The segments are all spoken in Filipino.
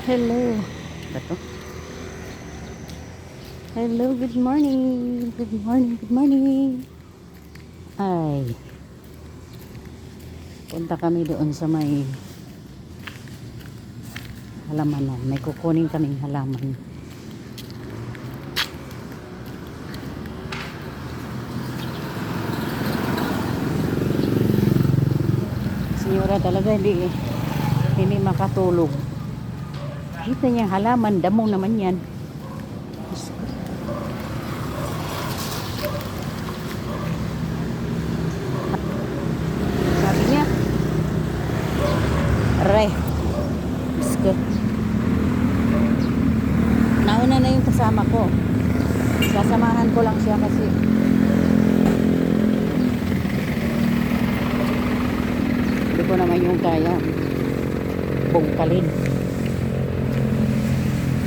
Hello. Bato. Hello, good morning. Good morning, good morning. Ay. Punta kami doon sa may halamanan. May kukunin kaming halaman. Senyora talaga hindi makatulog. Kita niya halaman, damo naman yan. Sabi niya, aray, bisko. Nauna na yung kasama ko. Sasamahan ko lang siya kasi hindi ko naman yung kaya bungkalin.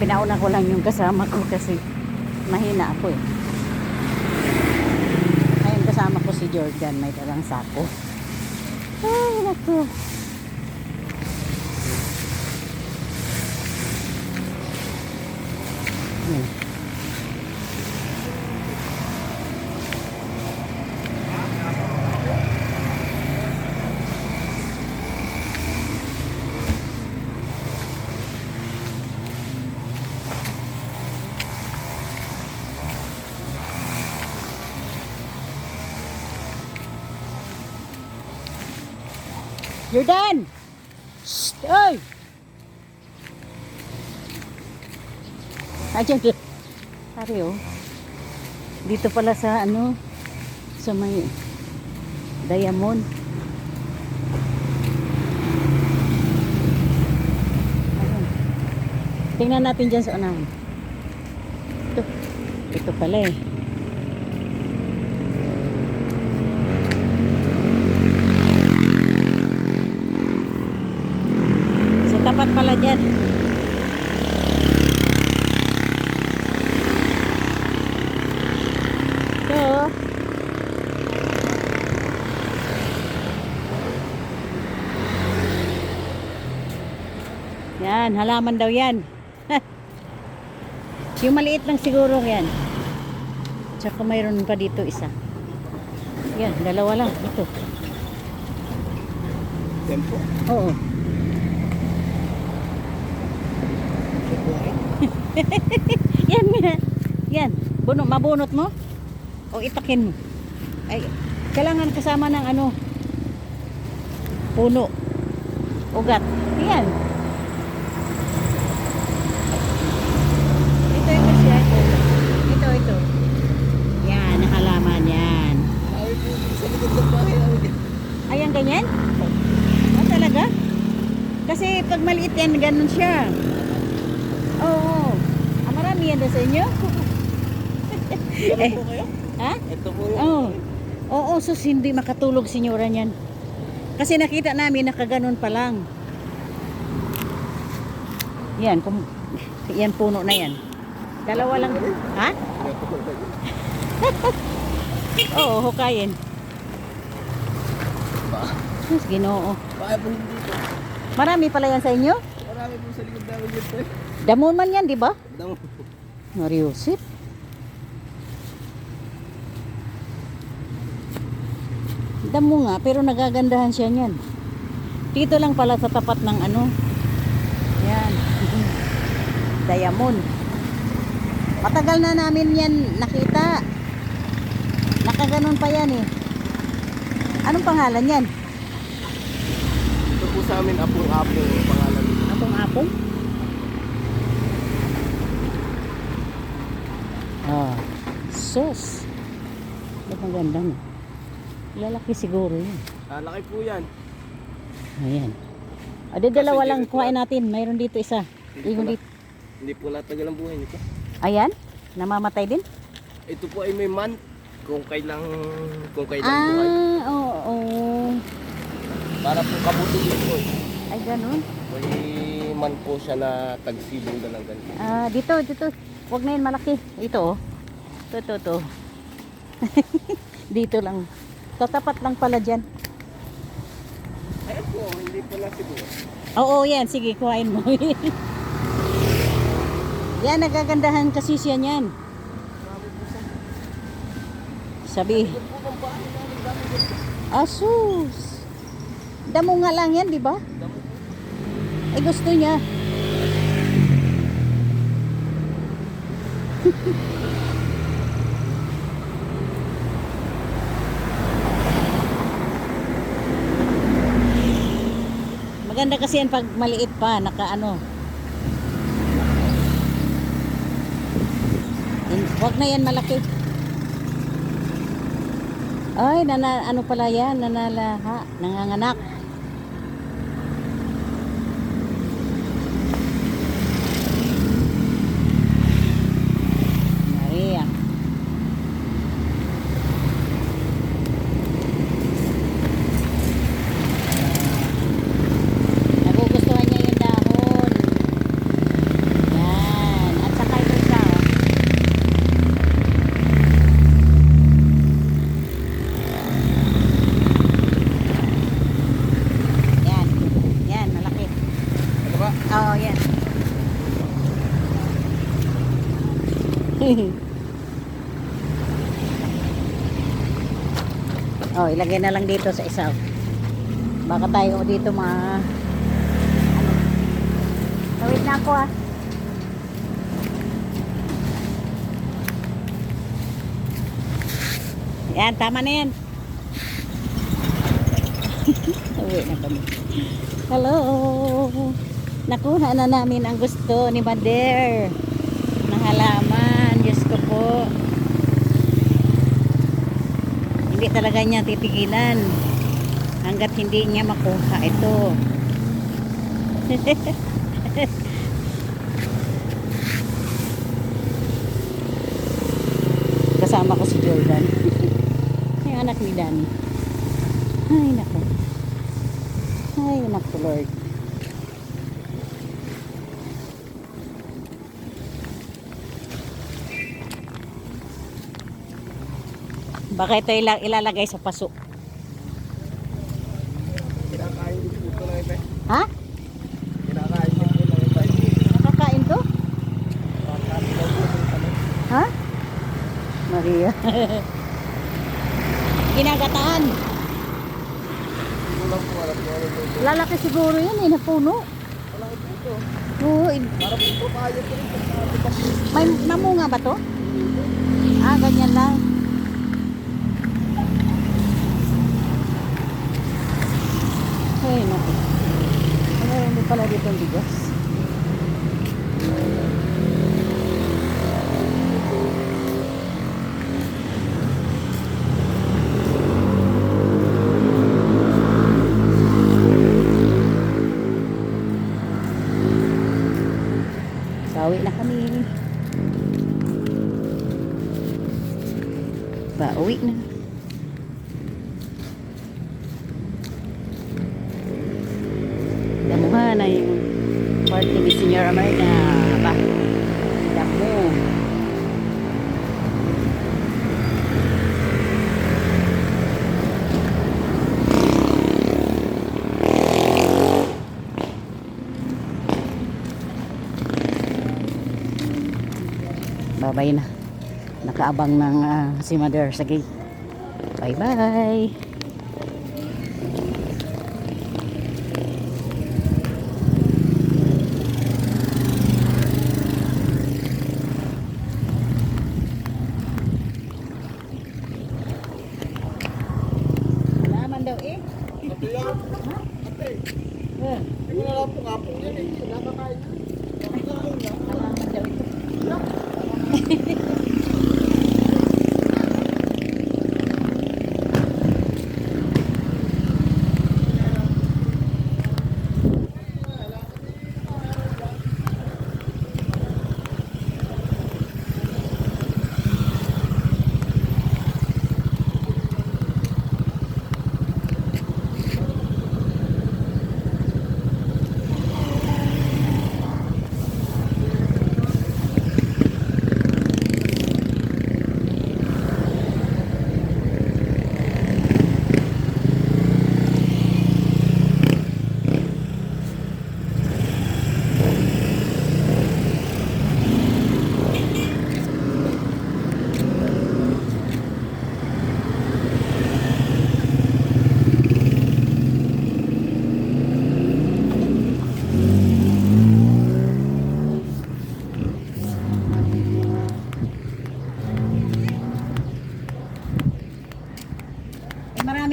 Pinauna ko lang yung kasama ko kasi mahina ako eh. Ayun, kasama ko si Jordan, may dalang sako. Ay, naku. Jordan! Shh! Oy! Ayan ka. Pare oh. Dito pala sa ano, sa may Diamond. Ayan. Tingnan natin dyan sa unahan. Ito pala eh. Tapat pala dyan. So, yan, halaman daw yan. Yung maliit lang siguro yan. Tsaka mayroon pa dito isa. Yan, dalawa lang. Ito. Tempo. Oo. Yan nga. Yan. Mabunot mo? O itakin mo? Ay, kailangan kasama ng ano? Puno. Ugat. Yan. Ito yung kasya. Ito. Yan, nakalaman yan. Ay, sa likod ng bahay. Ayan, ganyan? Ah, talaga? Kasi pag maliit yan, ganun siya. Oo. Ah, marami yan sa inyo? Ito po kayo? Ha? Ito po yung... Oo. Oo, sus hindi makatulog senyora niyan. Kasi nakita namin nakaganon pa lang. Yan, yan puno na yan. Dalawa lang. Ha? Oo, hukayin. Sus, Ginoo. Bakit po hindi po? Marami pala yan sa inyo? Marami po sa likod namin dito eh. Damo man yan, di ba? Damo. Mariusip. Damo nga, pero nagagandahan siya niyan. Dito lang pala sa tapat ng ano. Yan. Diamond. Matagal na namin yan nakita. Nakaganon pa yan eh. Anong pangalan yan? Ito po sa amin, apong-apong pangalan. Apong-apong? Ah, sus. Ba't maganda mo? Lalaki siguro yun. Laki po yan. Ayan. Ade, dalawa Kasi lang dito- kuhain natin. Mayroon dito isa. Ingon dito. Hindi po natagal ang buhay nito. Ayan. Namamatay din? Ito po ay may month kung kailang buhay. Oo. Para po kabutihin po eh. Ay, ganun. May man po siya na tagsibong na ng ganito. Ah, dito. Huwag na yun malaki. Ito, oh. Ito. Dito lang. Tatapat lang pala dyan. Ayun po, hindi po na siguro. Oo, yan. Sige, kuhain mo. Yan, nagagandahan kasi siya niyan. Sabi. Asus. Damo nga lang yan, di ba? Eh, gusto niya. Maganda kasi yan pag maliit pa, nakaano. Wag na yan malaki. Ay, ano pala yan, nanalaha, nanganganak. Maria. Nagugustuhan niya yung dahon. Yan. At saka ito siya. Yan. Yan, malaki. Ano ba? Oo, yan. Oh, ilagay na lang dito sa isa. Baka tayo dito Tawid na ako ah. Yan, tama na yan. Tawid na kami. Hello. Nakuha na namin ang gusto ni Bader. Ng halaman. Diyos ko po. Hindi talaga niya titigilan hanggat hindi niya makuha ito. Kasama ko si Jordan. Yung anak ni Danny. Ay naku. Ay naku Lord. Baka ito ilalagay sa paso. Kinakain din po ito lang ito. Ha? Kinakain din po lang ito. Nakakain to? Kinakain daw po ng ano. Ha? Maria. Ginagataan. Hindi ko lang po alam kung ano ito. Lalaki siguro yan eh, napuno. Wala ito ito. Oo, Para po ito kaya ko rin. may namunga ba to? Ah, ganyan lang. Ay, naku. Ay, hindi pala dito ang bigas. Bawi na kami. Pauwi na. Damuhan na yung party ni Senior Amarna. Ba? Damo. Babay na. Nakaabang ng si Mother sa gate. Bye bye. Salaman daw eh. Ate yan. Ate. Hindi ko na lang po nga po. Yan eh. Nakakain. Nakakain na. Salaman daw ito.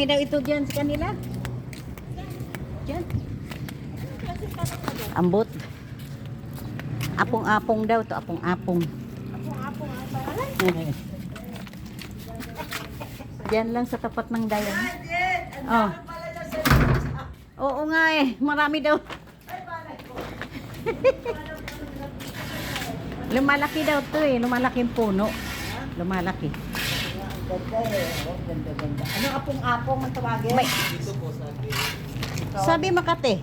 daw ito dyan sa kanila. Dyan. Ambot. Apong-apong daw to, apong-apong. Apong-apong ang pangalan. Diyan lang sa tapat ng dayan. Ang Oh. dami pala niya sa Oo nga eh, marami daw. Ay, balay ko. Lumalaki daw to eh, lumalaki yung puno. Lumalaki. Ang ganda eh. Oh, ganda. Ano apong-apong ang tawagin? May, Dito po sa atin. sabi Makati.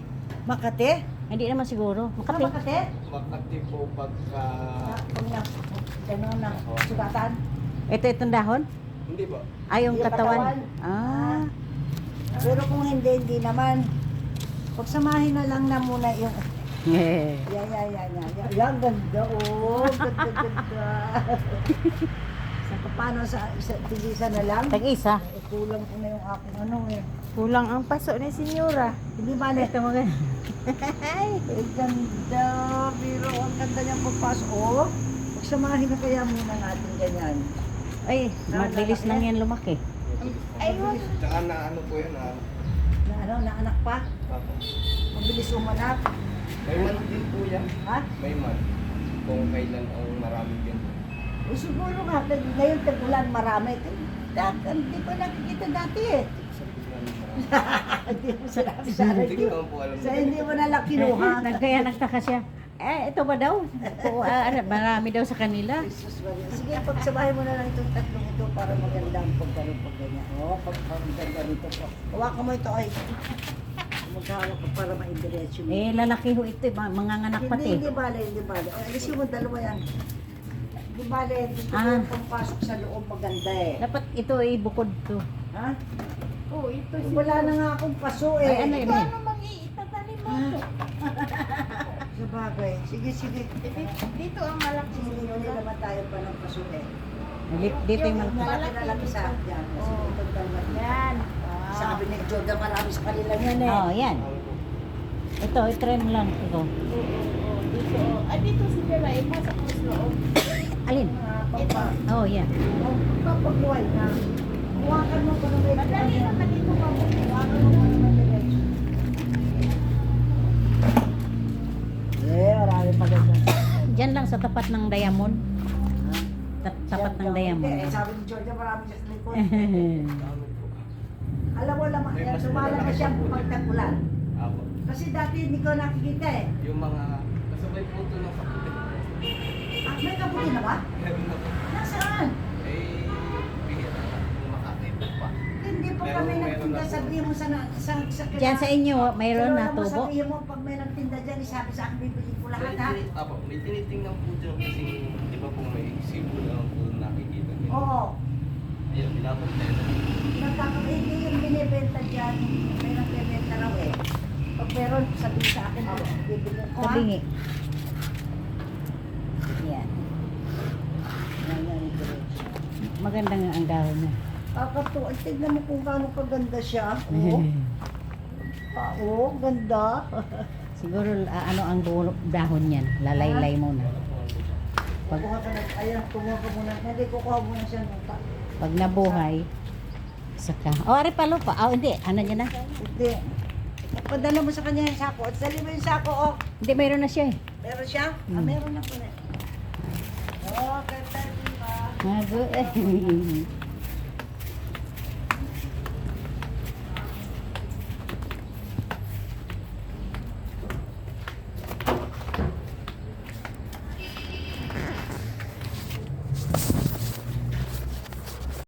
Makati? Hindi naman siguro. Makati. Makati? Makati po pagka... Kung na, gano'n na, sugatan? Itong dahon? Hindi ba? Ay, yung Yung katawan. katawan. Ah. Pero kung hindi naman. Pagsamahin na lang na muna yung... Yeah. Yan, ganda oh. Ganda. Sa paano sa tigisa na lang? Tag-isa. Kulang ko na yung aking ano eh. Kulang ang paso ni Senyora. Hindi ba na? Ito mga. Ay, ganda. Pero ang ganda niyang pagpasok. Oh, pagsamahin na kaya muna natin ganyan. Ay, mabilis lang yan lumaki. Ayun. Tsaka na ano po yan Na ano, na anak pa? Apo. Mabilis umanap. May man din po yan. Ha? May man. Kung kailan ang marami din. O siguro nga, ngayon tag-ulan marami. Hindi ko nakikita dati eh. Sa bigla ng marami. Hindi mo sinabi sa akin. Hindi ko naman po alam. Sa hindi mo nalang kinuha. Kaya nagtaka siya. Eh, ito ba daw? Marami daw sa kanila. Jesus Maria. Sige, pagsamahin mo na lang itong tatlong ito para maganda ang pagkaroon pag ganyan. Oo, pag maganda nito po. Hawakan mo ito ay. Maghawak ko para maidiretso mo. Eh, lalaki ho ito. Mga nganak pati. Hindi bale. Ay, alisin mo dalawa yan. Hindi bale, gusto ko Ah. yung pampasok sa loob maganda eh. Dapat ito ay bukod to. Ha? Oh, ito Wala na nga akong paso eh. Ay, ano yun? Paano mag-iitatanim mo ito? Sa bagay. Sige. Dito ang malaki. Hindi naman tayo pa ng paso eh. Dito yung Yung mga. malaki na lang isa. Yan. Sige, itong dalawa. Yan. Sabi ni Jordan, marami sa kanila yan eh. Oh, yan. Ito, i-trim lang ito. Oo, dito. Ay, dito si Bella. Ipasok mo sa loob. Alin? Ito. Oh, yan. Papabuhay na. Huwakan mo pa naman. Madali naman dito pa mo. Huwakan mo pa naman diretso. Marami pa ganyan. Diyan lang sa tapat ng diamond. Tapat ng diamond. Eh, sabi ni Jordan, marami siya sa likod. Dami po. Alam mo naman, May mas lumalabas malalaki siya po. pagtagulan. Apo. Kasi dati hindi ko nakikita eh. Yung mga kasabay po ito ng kaputi. May kabuti na ba? Meron na po. Nasaan? Eh, bihira na. Kung makakita pa. Hindi pa Meron- kami meron nagtinda. na po. Sabihin mo sa Diyan sa inyo, mayroon na Pero tubo. sabihin mo, pag may nagtinda dyan, isabi sa akin, bibili ko lahat ha. Apo, may tinitingnan po dyan kasi di ba po may sibo lang po nakikita. Oo. Ayun, pinapunta Hindi yung binibenta dyan. May nagbibenta raw eh. Pag meron, sabihin sa akin, bibili ko ha. Tabingi. Yan. Yan, diretso. Maganda nga ang dahon niya. Kakatuwa. Tignan mo kung gaano kaganda siya. Oo. Oo, ganda. Siguro ano ang dahon niyan. Lalaylay muna. Pag, Kuha ka na. Ayan, kumuha ka muna. Hindi, kukuha muna siya ng pag nabuhay, saka. Oh, ari palo pa. Oh, hindi. Ano niya na? Hindi. Padala mo sa kanya yung sako. At dali mo yung sako, oh. Hindi, mayroon na siya eh. Meron siya? Meron na po na. Oh, ganda, diba? Mago eh.